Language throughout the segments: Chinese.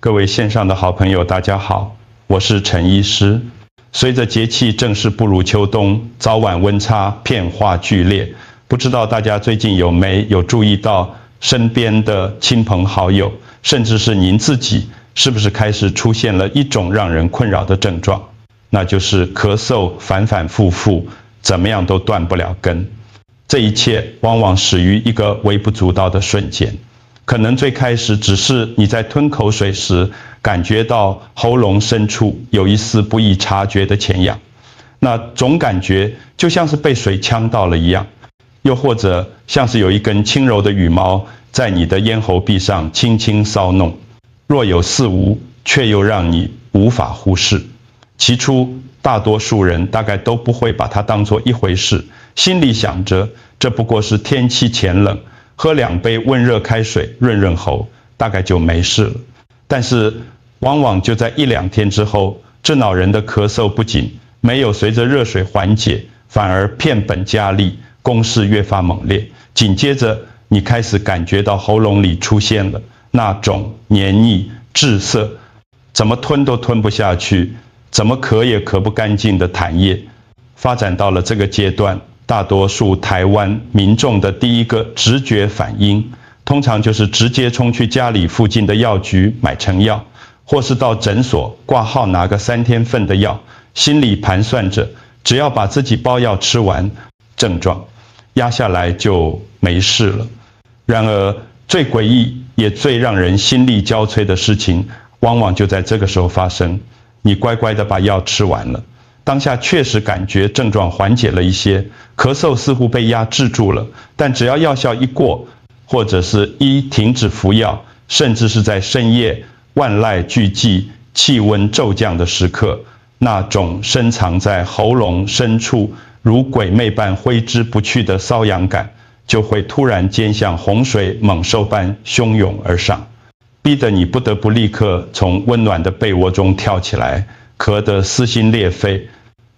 各位线上的好朋友，大家好，我是陈医师。随着节气正式步入秋冬，早晚温差变化剧烈，不知道大家最近有注意到身边的亲朋好友，甚至是您自己，是不是开始出现了一种让人困扰的症状？那就是咳嗽反反复复，怎么样都断不了根。这一切往往始于一个微不足道的瞬间。可能最开始只是你在吞口水时，感觉到喉咙深处有一丝不易察觉的前痒，那总感觉就像是被水呛到了一样，又或者像是有一根轻柔的羽毛在你的咽喉壁上轻轻搔弄，若有似无，却又让你无法忽视。起初，大多数人大概都不会把它当作一回事，心里想着这不过是天气渐冷，喝2杯温热开水润润喉，大概就没事了。但是往往就在1-2天之后，这恼人的咳嗽不仅没有随着热水缓解，反而变本加厉，攻势越发猛烈。紧接着你开始感觉到喉咙里出现了那种黏腻滞涩，怎么吞都吞不下去，怎么咳也咳不干净的痰液。发展到了这个阶段，大多数台湾民众的第一个直觉反应，通常就是直接冲去家里附近的药局买成药，或是到诊所挂号拿个3天份的药，心里盘算着只要把自己包药吃完，症状压下来就没事了。然而最诡异也最让人心力交瘁的事情，往往就在这个时候发生。你乖乖地把药吃完了，当下确实感觉症状缓解了一些，咳嗽似乎被压制住了，但只要药效一过，或者是停止服药，甚至是在深夜万籁俱寂、气温骤降的时刻，那种深藏在喉咙深处如鬼魅般挥之不去的瘙痒感，就会突然间像洪水猛兽般汹涌而上，逼得你不得不立刻从温暖的被窝中跳起来，咳得撕心裂肺，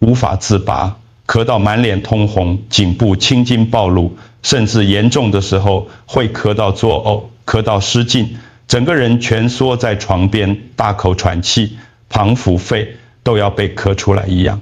无法自拔，咳到满脸通红，颈部青筋暴露，甚至严重的时候会咳到作呕，咳到失禁，整个人蜷缩在床边，大口喘气，庞府肺都要被咳出来一样。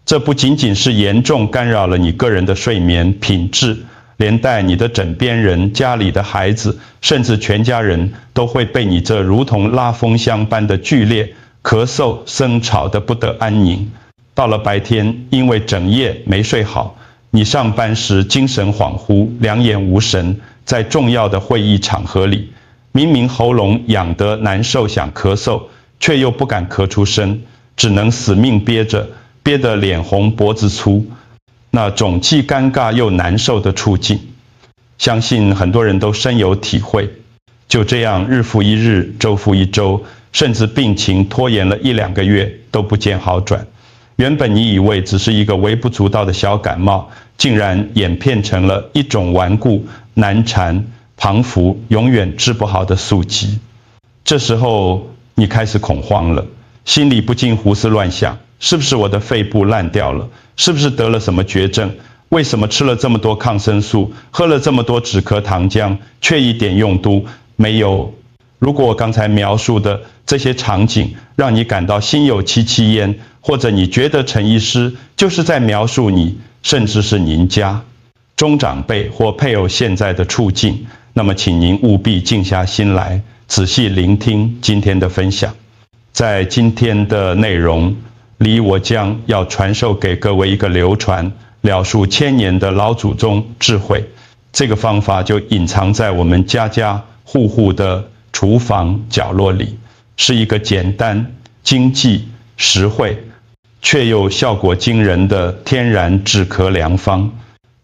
这不仅仅是严重干扰了你个人的睡眠品质，连带你的枕边人、家里的孩子，甚至全家人都会被你这如同拉风箱般的剧烈咳嗽声吵得不得安宁。到了白天，因为整夜没睡好，你上班时精神恍惚，两眼无神，在重要的会议场合里，明明喉咙痒得难受，想咳嗽，却又不敢咳出声，只能死命憋着，憋得脸红脖子粗，那种既尴尬又难受的处境，相信很多人都深有体会。就这样日复一日，周复一周，甚至病情拖延了1-2个月都不见好转。原本你以为只是一个微不足道的小感冒，竟然演变成了一种顽固、难缠、庞府永远治不好的宿疾。这时候你开始恐慌了，心里不禁胡思乱想，是不是我的肺部烂掉了？是不是得了什么绝症？为什么吃了这么多抗生素，喝了这么多止咳糖浆，却一点用都没有？如果我刚才描述的这些场景让你感到心有戚戚焉，或者你觉得陈医师就是在描述你，甚至是您家中长辈或配偶现在的处境，那么请您务必静下心来，仔细聆听今天的分享。在今天的内容里，我将要传授给各位一个流传了数千年的老祖宗智慧。这个方法就隐藏在我们家家户户的厨房角落里，是一个简单、经济、实惠，却又效果惊人的天然止咳良方。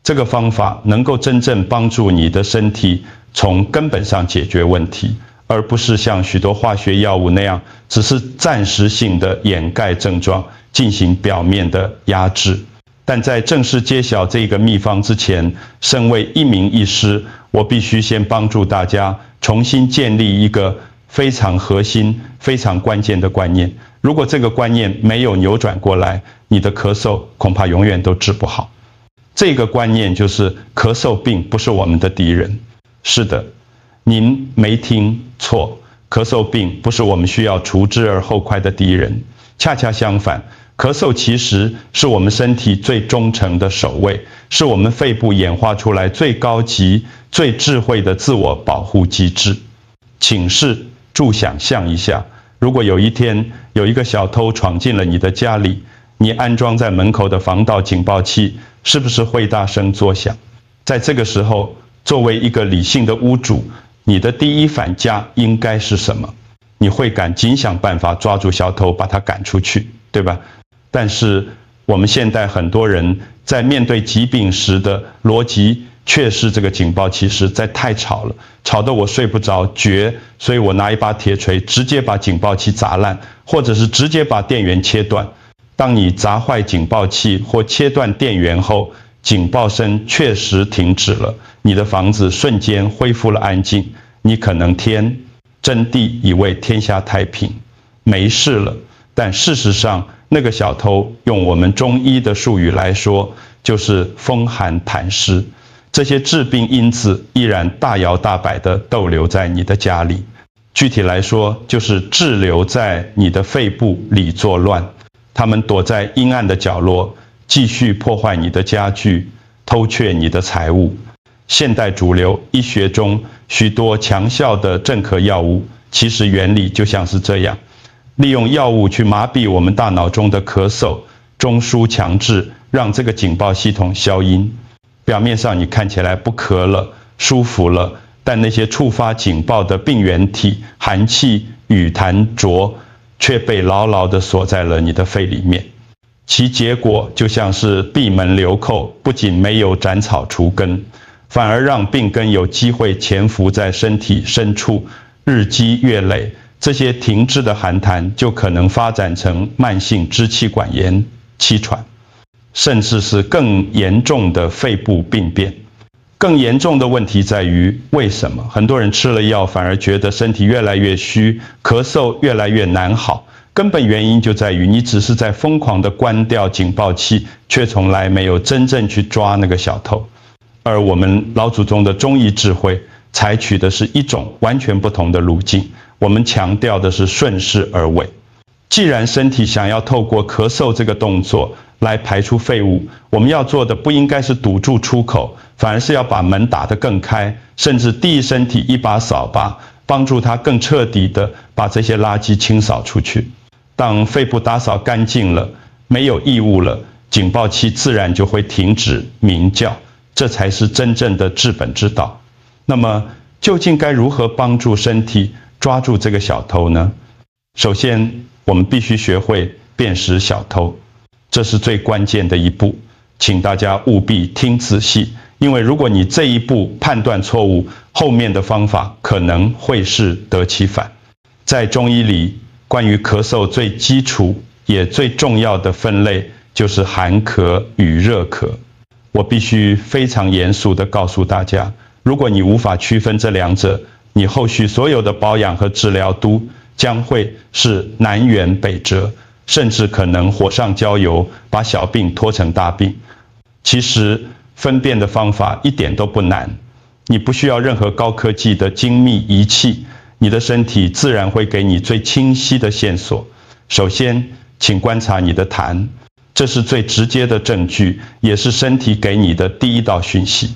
这个方法能够真正帮助你的身体从根本上解决问题，而不是像许多化学药物那样，只是暂时性的掩盖症状，进行表面的压制。但在正式揭晓这个秘方之前，身为一名医师，我必须先帮助大家重新建立一个非常核心、非常关键的观念。如果这个观念没有扭转过来，你的咳嗽恐怕永远都治不好。这个观念就是咳嗽病不是我们的敌人。是的，您没听错，咳嗽病不是我们需要除之而后快的敌人，恰恰相反，咳嗽其实是我们身体最忠诚的守卫，是我们肺部演化出来最高级、最智慧的自我保护机制。请试助想象一下，如果有一天有一个小偷闯进了你的家里，你安装在门口的防盗警报器是不是会大声作响？在这个时候，作为一个理性的屋主，你的第一反价应该是什么？你会尽想办法抓住小偷，把他赶出去，对吧？但是我们现代很多人在面对疾病时的逻辑却是这个警报器实在太吵了，吵得我睡不着觉，所以我拿一把铁锤直接把警报器砸烂，或者是直接把电源切断。当你砸坏警报器或切断电源后，警报声确实停止了，你的房子瞬间恢复了安静，你可能真谛以为天下太平，没事了。但事实上，那个小偷用我们中医的术语来说，就是风寒痰湿，这些致病因子依然大摇大摆地逗留在你的家里。具体来说，就是滞留在你的肺部里作乱，他们躲在阴暗的角落，继续破坏你的家具，偷窃你的财物。现代主流医学中许多强效的镇咳药物，其实原理就像是这样，利用药物去麻痹我们大脑中的咳嗽，中枢强制让这个警报系统消音。表面上你看起来不咳了，舒服了，但那些触发警报的病原体寒气、雨痰浊却被牢牢地锁在了你的肺里面。其结果就像是闭门留寇，不仅没有斩草除根，反而让病根有机会潜伏在身体深处，日积月累，这些停滞的寒痰就可能发展成慢性支气管炎、气喘，甚至是更严重的肺部病变。更严重的问题在于，为什么很多人吃了药反而觉得身体越来越虚，咳嗽越来越难好？根本原因就在于你只是在疯狂地关掉警报器，却从来没有真正去抓那个小偷。而我们老祖宗的中医智慧采取的是一种完全不同的路径，我们强调的是顺势而为。既然身体想要透过咳嗽这个动作来排出废物，我们要做的不应该是堵住出口，反而是要把门打得更开，甚至递身体一把扫把，帮助它更彻底地把这些垃圾清扫出去。当肺部打扫干净了，没有异物了，警报器自然就会停止鸣叫，这才是真正的治本之道。那么究竟该如何帮助身体抓住这个小偷呢？首先，我们必须学会辨识小偷，这是最关键的一步，请大家务必听仔细，因为如果你这一步判断错误，后面的方法可能会适得其反。在中医里，关于咳嗽最基础也最重要的分类就是寒咳与热咳。我必须非常严肃地告诉大家，如果你无法区分这两者，你后续所有的保养和治疗都将会是南辕北辙，甚至可能火上浇油，把小病拖成大病。其实分辨的方法一点都不难，你不需要任何高科技的精密仪器，你的身体自然会给你最清晰的线索。首先，请观察你的痰，这是最直接的证据，也是身体给你的第一道讯息。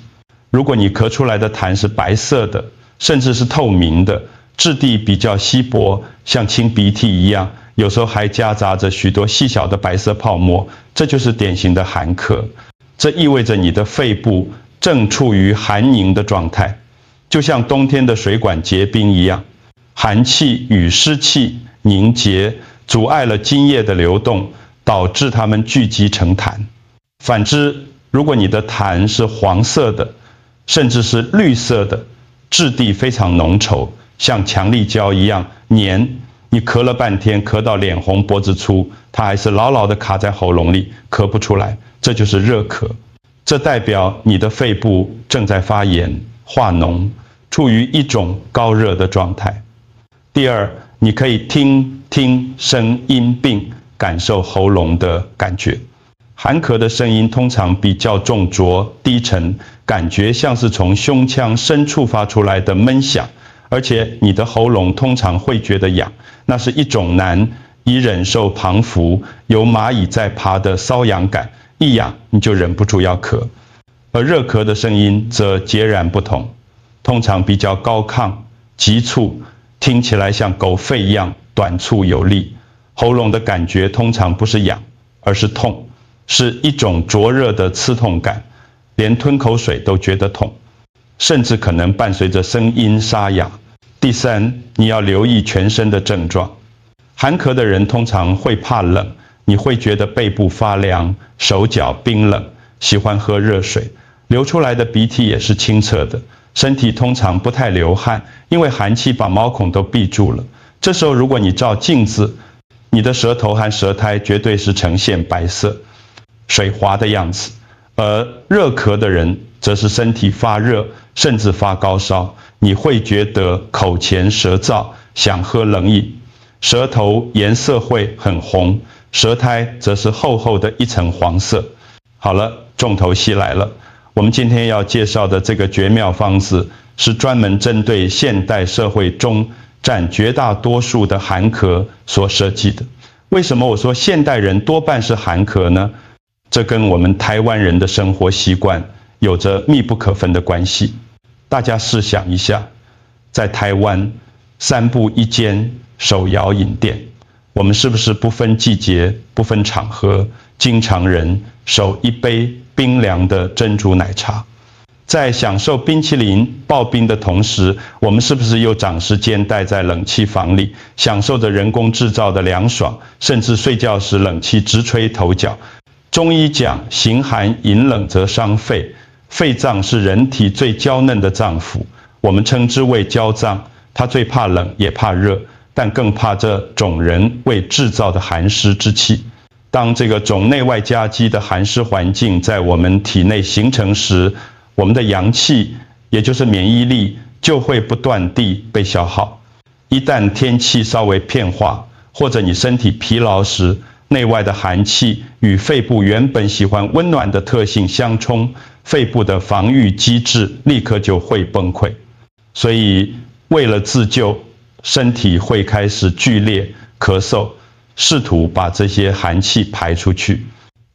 如果你咳出来的痰是白色的，甚至是透明的，质地比较稀薄，像清鼻涕一样，有时候还夹杂着许多细小的白色泡沫，这就是典型的寒咳。这意味着你的肺部正处于寒凝的状态，就像冬天的水管结冰一样，寒气与湿气凝结，阻碍了津液的流动，导致它们聚集成痰。反之，如果你的痰是黄色的，甚至是绿色的，质地非常浓稠，像强力胶一样黏，你咳了半天，咳到脸红脖子粗，它还是牢牢地卡在喉咙里，咳不出来，这就是热咳。这代表你的肺部正在发炎、化脓，处于一种高热的状态。第二，你可以听声音并感受喉咙的感觉。寒咳的声音通常比较重浊低沉，感觉像是从胸腔深处发出来的闷响，而且你的喉咙通常会觉得痒，那是一种难以忍受旁浮有蚂蚁在爬的瘙痒感，一痒你就忍不住要咳。而热咳的声音则截然不同，通常比较高亢、急促，听起来像狗吠一样短促有力。喉咙的感觉通常不是痒，而是痛，是一种灼热的刺痛感，连吞口水都觉得痛，甚至可能伴随着声音沙哑。第三，你要留意全身的症状。寒咳的人通常会怕冷，你会觉得背部发凉、手脚冰冷，喜欢喝热水，流出来的鼻涕也是清澈的，身体通常不太流汗，因为寒气把毛孔都闭住了。这时候如果你照镜子，你的舌头和舌苔绝对是呈现白色、水滑的样子。而热咳的人则是身体发热，甚至发高烧，你会觉得口乾舌燥，想喝冷饮，舌头颜色会很红，舌苔则是厚厚的一层黄色。好了，重头戏来了，我们今天要介绍的这个绝妙方子是专门针对现代社会中占绝大多数的寒咳所设计的。为什么我说现代人多半是寒咳呢？这跟我们台湾人的生活习惯有着密不可分的关系。大家试想一下，在台湾3步1间手摇饮店，我们是不是不分季节、不分场合，经常人手一杯冰凉的珍珠奶茶？在享受冰淇淋刨冰的同时，我们是不是又长时间待在冷气房里，享受着人工制造的凉爽，甚至睡觉时冷气直吹头脚？中医讲形寒饮冷则伤肺，肺脏是人体最娇嫩的脏腑，我们称之为娇脏，它最怕冷也怕热，但更怕这种人为制造的寒湿之气。当这个种内外夹击的寒湿环境在我们体内形成时，我们的阳气，也就是免疫力，就会不断地被消耗。一旦天气稍微变化，或者你身体疲劳时，内外的寒气与肺部原本喜欢温暖的特性相冲，肺部的防御机制立刻就会崩溃。所以为了自救，身体会开始剧烈咳嗽，试图把这些寒气排出去。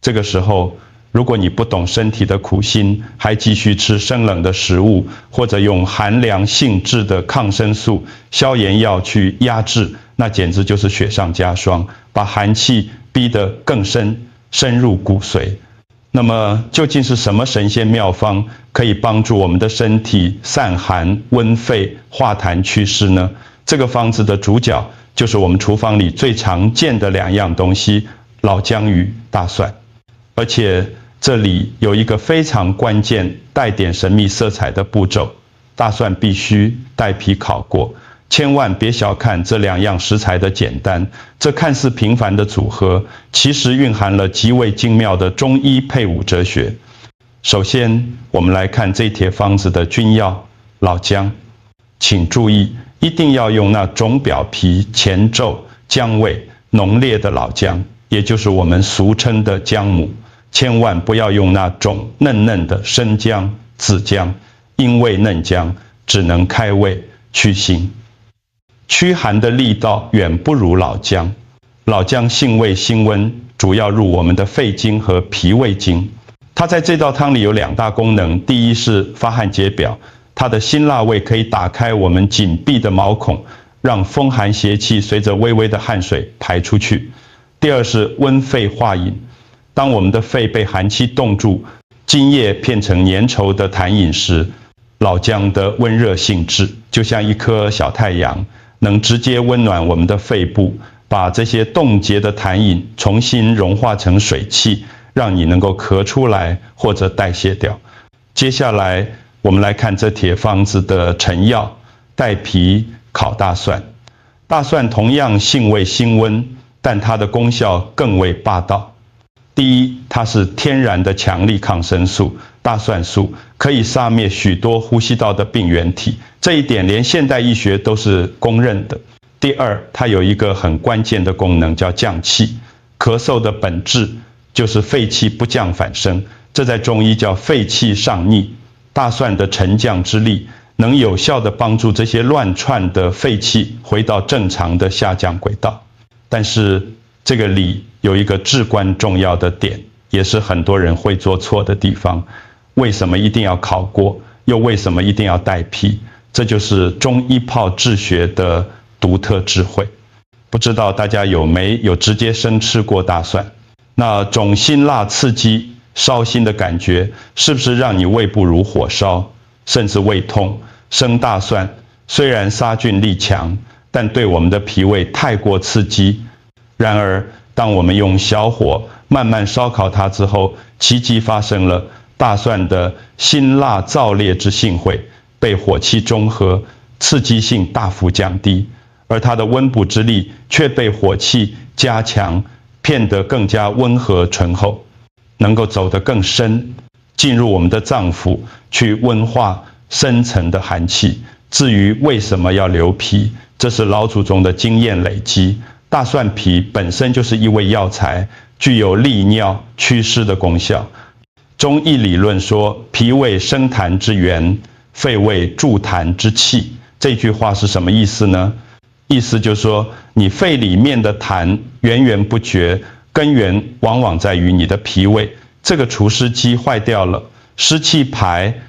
这个时候，如果你不懂身体的苦心，还继续吃生冷的食物，或者用寒凉性质的抗生素、消炎药去压制，那简直就是雪上加霜，把寒气逼得更深，深入骨髓。那么究竟是什么神仙妙方可以帮助我们的身体散寒、温肺、化痰祛湿呢？这个方子的主角就是我们厨房里最常见的2样东西：老姜与大蒜。而且这里有一个非常关键、带点神秘色彩的步骤，大蒜必须带皮烤过。千万别小看这2样食材的简单，这看似平凡的组合，其实蕴含了极为精妙的中医配伍哲学。首先，我们来看这帖方子的君药老姜。请注意，一定要用那种表皮前皱、姜味浓烈的老姜，也就是我们俗称的姜母。千万不要用那种嫩嫩的生姜、紫姜，因为嫩姜只能开胃去腥。驱寒的力道远不如老姜。老姜性味辛温，主要入我们的肺经和脾胃经。它在这道汤里有2大功能，第一是发汗解表，它的辛辣味可以打开我们紧闭的毛孔，让风寒邪气随着微微的汗水排出去。第二是温肺化饮，当我们的肺被寒气冻住，津液变成粘稠的痰饮时，老姜的温热性质就像一颗小太阳，能直接温暖我们的肺部，把这些冻结的痰饮重新融化成水汽，让你能够咳出来或者代谢掉。接下来我们来看这帖方子的成药，带皮烤大蒜。大蒜同样性味辛温，但它的功效更为霸道。第一，它是天然的强力抗生素，大蒜素可以杀灭许多呼吸道的病原体，这一点连现代医学都是公认的。第二，它有一个很关键的功能，叫降气。咳嗽的本质就是肺气不降反升，这在中医叫肺气上逆。大蒜的沉降之力，能有效地帮助这些乱窜的废气回到正常的下降轨道。但是这个理有一个至关重要的点，也是很多人会做错的地方。为什么一定要考过？又为什么一定要带批？这就是中医泡治学的独特智慧。不知道大家有没有直接生吃过大蒜？那种辛辣刺激、烧心的感觉，是不是让你胃部如火烧，甚至胃痛？生大蒜虽然杀菌力强，但对我们的脾胃太过刺激。然而，当我们用小火慢慢烧烤它之后，奇迹发生了，大蒜的辛辣燥烈之性会被火气中和，刺激性大幅降低，而它的温补之力却被火气加强，变得更加温和醇厚，能够走得更深，进入我们的脏腑，去温化深层的寒气。至于为什么要留皮，这是老祖宗的经验累积。大蒜皮本身就是一味药材，具有利尿祛湿的功效。中医理论说，脾胃生痰之源，肺胃助痰之器。这句话是什么意思呢？意思就是说，你肺里面的痰源源不绝，根源往往在于你的脾胃。这个除湿机坏掉了，湿气排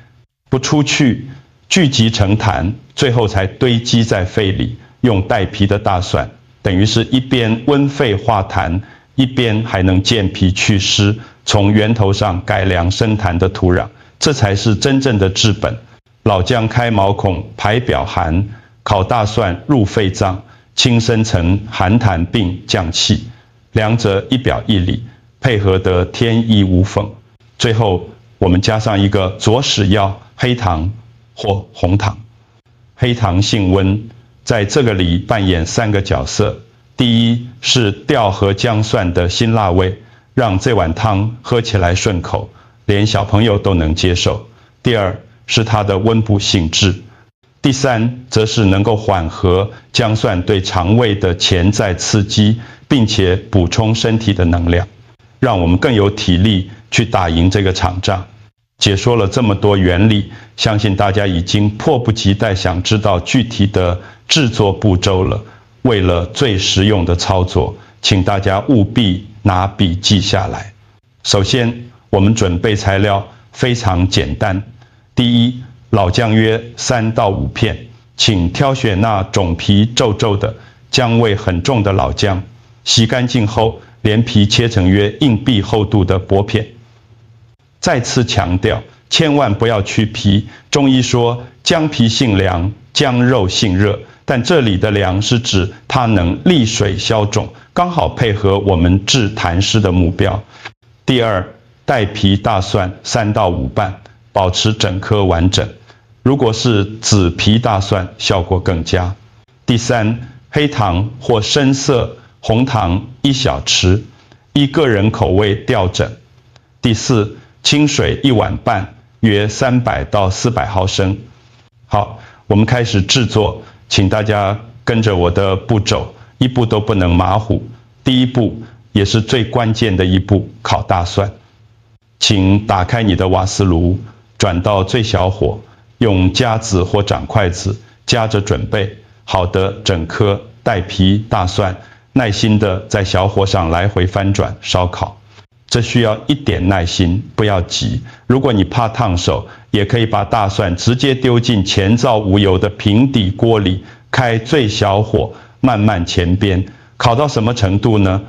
不出去，聚集成痰，最后才堆积在肺里。用带皮的大蒜，等于是一边温肺化痰，一边还能健脾祛湿，从源头上改良生痰的土壤，这才是真正的治本。老姜开毛孔排表寒，烤大蒜入肺脏，清生成寒痰并降气，两者一表一里，配合得天衣无缝。最后我们加上一个佐使药黑糖或红糖。黑糖性温，在这个里扮演3个角色。第一是调和姜蒜的辛辣味，让这碗汤喝起来顺口，连小朋友都能接受。第二是它的温补性质。第三则是能够缓和姜蒜对肠胃的潜在刺激，并且补充身体的能量，让我们更有体力去打赢这个场仗。解说了这么多原理，相信大家已经迫不及待想知道具体的制作步骤了。为了最实用的操作，请大家务必拿笔记下来。首先，我们准备材料非常简单。第一，老姜约3到5片，请挑选那种皮皱皱的、姜味很重的老姜，洗干净后连皮切成约硬币厚度的薄片。再次强调，千万不要去皮。中医说姜皮性凉，姜肉性热，但这里的凉是指它能利水消肿，刚好配合我们治痰湿的目标。第二，带皮大蒜3到5瓣，保持整颗完整。如果是紫皮大蒜，效果更佳。第三，黑糖或深色红糖1小匙，依个人口味调整。第四，清水1碗半，约300到400毫升。好，我们开始制作，请大家跟着我的步骤，一步都不能马虎。第一步，也是最关键的一步，烤大蒜。请打开你的瓦斯炉，转到最小火，用夹子或掌筷子夹着准备好的整颗带皮大蒜，耐心的在小火上来回翻转烧烤。这需要一点耐心，不要急。如果你怕烫手，也可以把大蒜直接丢进前灶无油的平底锅里，开最小火，慢慢前煸。烤到什么程度呢？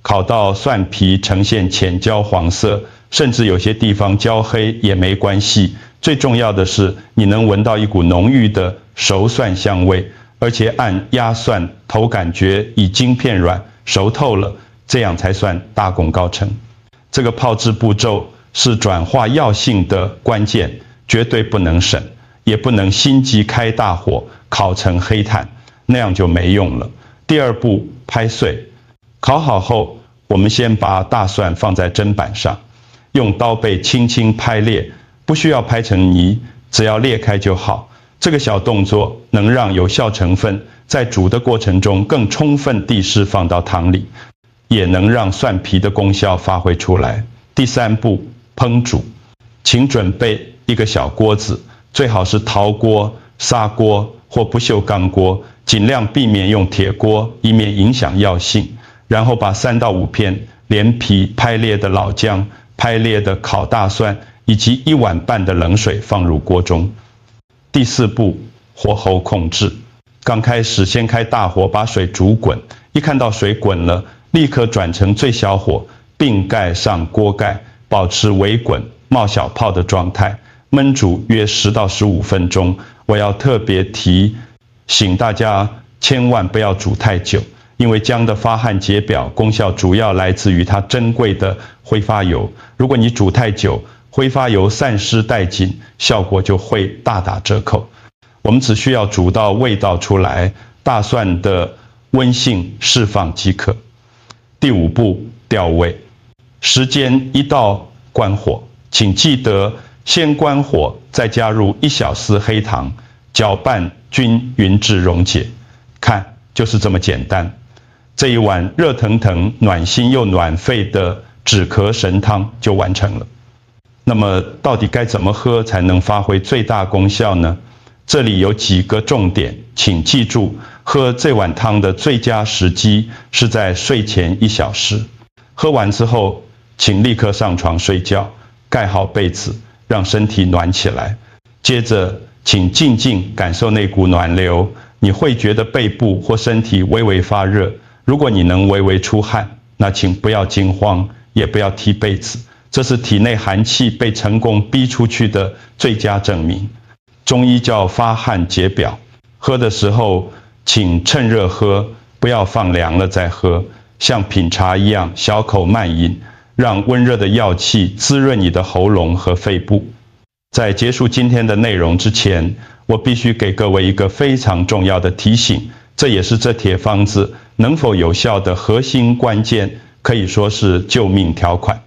烤到蒜皮呈现浅焦黄色，甚至有些地方焦黑也没关系。最重要的是，你能闻到一股浓郁的熟蒜香味，而且按压蒜头感觉已经片软，熟透了，这样才算大功告成。这个泡制步骤是转化药性的关键，绝对不能省，也不能心急开大火烤成黑炭，那样就没用了。第二步，拍碎。烤好后，我们先把大蒜放在砧板上，用刀背轻轻拍裂，不需要拍成泥，只要裂开就好。这个小动作能让有效成分在煮的过程中更充分地释放到汤里，也能让蒜皮的功效发挥出来。第三步，烹煮。请准备一个小锅子，最好是陶锅，砂锅或不锈钢锅，尽量避免用铁锅，以免影响药性。然后把3到5片连皮拍裂的老姜、拍裂的烤大蒜以及1碗半的冷水放入锅中。第4步，火候控制。刚开始先开大火把水煮滚，一看到水滚了，立刻转成最小火，并盖上锅盖，保持微滚、冒小泡的状态，焖煮约10到15分钟。我要特别提醒大家，千万不要煮太久，因为姜的发汗解表功效主要来自于它珍贵的挥发油。如果你煮太久，挥发油散失殆尽，效果就会大打折扣。我们只需要煮到味道出来，大蒜的温性释放即可。第5步，调味。时间1到关火，请记得先关火，再加入1小匙黑糖，搅拌均匀至溶解。看，就是这么简单。这一碗热腾腾、暖心又暖肺的止咳神汤就完成了。那么，到底该怎么喝才能发挥最大功效呢？这里有几个重点，请记住，喝这碗汤的最佳时机是在睡前1小时。喝完之后，请立刻上床睡觉，盖好被子，让身体暖起来。接着，请静静感受那股暖流，你会觉得背部或身体微微发热。如果你能微微出汗，那请不要惊慌，也不要踢被子，这是体内寒气被成功逼出去的最佳证明。中医叫发汗解表，喝的时候请趁热喝，不要放凉了再喝，像品茶一样小口慢饮，让温热的药气滋润你的喉咙和肺部。在结束今天的内容之前，我必须给各位一个非常重要的提醒，这也是这铁方子能否有效的核心关键，可以说是救命条款。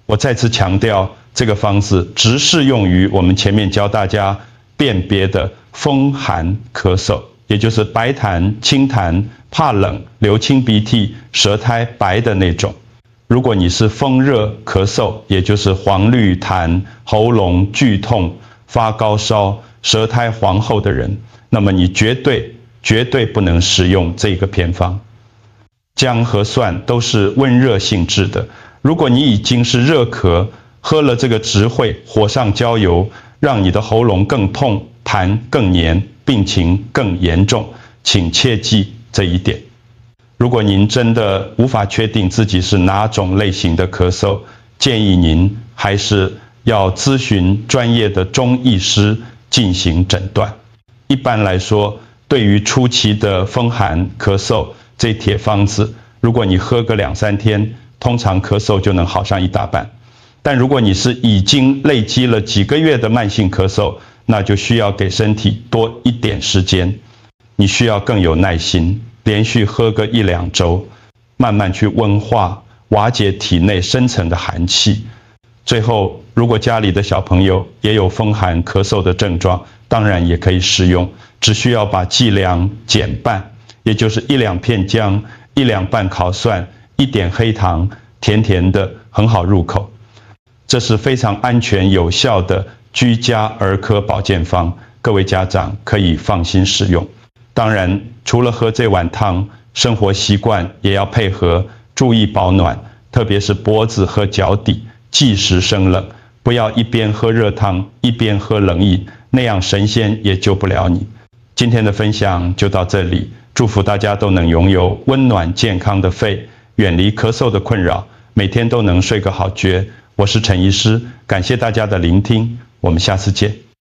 我再次强调，这个方子只适用于我们前面教大家辨别的风寒咳嗽，也就是白痰、清痰、怕冷、流清鼻涕、舌苔白的那种。如果你是风热咳嗽，也就是黄绿痰、喉咙剧痛、发高烧、舌苔黄厚的人，那么你绝对不能使用这个偏方。姜和蒜都是温热性质的，如果你已经是热咳，喝了这个只会火上浇油，让你的喉咙更痛，痰更黏，病情更严重，请切记这一点。如果您真的无法确定自己是哪种类型的咳嗽，建议您还是要咨询专业的中医师进行诊断。一般来说，对于初期的风寒咳嗽，这铁方子，如果你喝个2、3天，通常咳嗽就能好上一大半。但如果你是已经累积了几个月的慢性咳嗽，那就需要给身体多一点时间，你需要更有耐心，连续喝个1、2周，慢慢去温化、瓦解体内深层的寒气。最后，如果家里的小朋友也有风寒咳嗽的症状，当然也可以使用，只需要把剂量减半，也就是1、2片姜、1两半烤蒜、1点黑糖，甜甜的，很好入口。这是非常安全有效的居家儿科保健方，各位家长可以放心使用。当然，除了喝这碗汤，生活习惯也要配合，注意保暖，特别是脖子和脚底，忌食生冷，不要一边喝热汤一边喝冷饮，那样神仙也救不了你。今天的分享就到这里，祝福大家都能拥有温暖健康的肺，远离咳嗽的困扰，每天都能睡个好觉。我是陈医师，感谢大家的聆听，我们下次见。